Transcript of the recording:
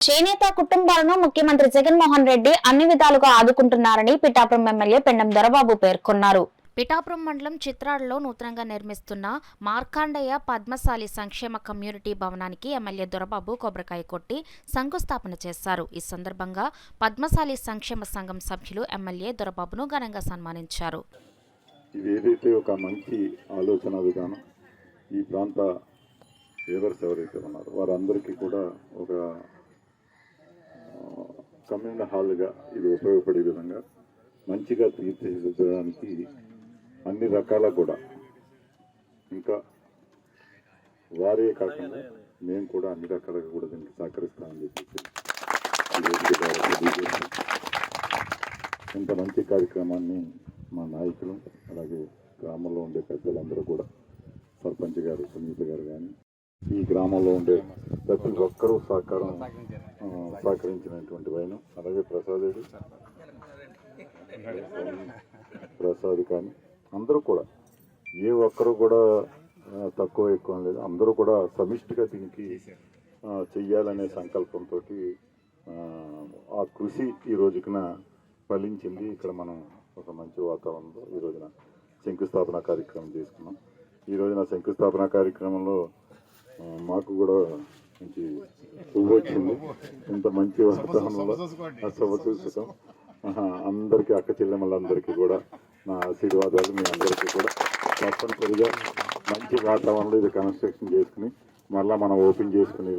చేనేత కుటుంబాలను ముఖ్యమంత్రి జగన్మోహన్ రెడ్డి అన్ని విధాలుగా ఆదుకుంటున్నారని పిఠాపురం ఎమ్మెల్యే పెండం దొరబాబు పేర్కొన్నారు. పిఠాపురం మండలం చిత్రాడలో నూతనంగా నిర్మిస్తున్న మార్కాండయ్య పద్మశాలి సంక్షేమ కమ్యూనిటీ భవనానికి ఎమ్మెల్యే దొరబాబు కొబ్బరికాయ కొట్టి శంకుస్థాపన చేశారు. ఈ సందర్భంగా పద్మశాలి సంక్షేమ సంఘం సభ్యులు ఎమ్మెల్యే దొరబాబును ఘనంగా సన్మానించారు. ఏదైతే ఒక మంచి ఆలోచన విధానం ఈ ప్రాంత లేబర్స్ ఎవరైతే ఉన్నారో వారందరికీ కూడా ఒక కమ్యూనిటీ హాల్గా ఇది ఉపయోగపడే విధంగా మంచిగా తీర్చిదిద్దడానికి అన్ని రకాల కూడా ఇంకా వారే కాకుండా మేము కూడా అన్ని రకాలుగా కూడా దీనికి సహకరిస్తామని చెప్పేసి ఇంత మంచి కార్యక్రమాన్ని మా నాయకులు అలాగే గ్రామంలో ఉండే పెద్దలందరూ కూడా సర్పంచ్ గారు సునీత గారు కానీ ఈ గ్రామంలో ఉండే ప్రతి ఒక్కరూ సహకరించినటువంటి వైన అలాగే ప్రసాద్ కానీ అందరూ కూడా ఏ ఒక్కరు కూడా తక్కువ ఎక్కువ లేదు, అందరూ కూడా సమిష్టిగా దీనికి చెయ్యాలనే సంకల్పంతో ఆ కృషి ఈ రోజున ఫలించింది. ఇక్కడ మనం ఒక మంచి వాతావరణంలో ఈ రోజున శంకుస్థాపన కార్యక్రమం చేసుకున్నాం. ఈ రోజున శంకుస్థాపన కార్యక్రమంలో మాకు కూడా మంచి పువ్వు వచ్చింది. ఇంత మంచి వాతావరణంలో శుభం అందరికీ అక్క చెల్లెమ్మలందరికీ కూడా నా ఆశీర్వాదాలు. మీ అందరికీ కూడా తప్పనిసరిగా మంచి వాతావరణంలో ఇది కన్స్ట్రక్షన్ చేసుకుని మళ్ళీ మనం ఓపెన్ చేసుకుని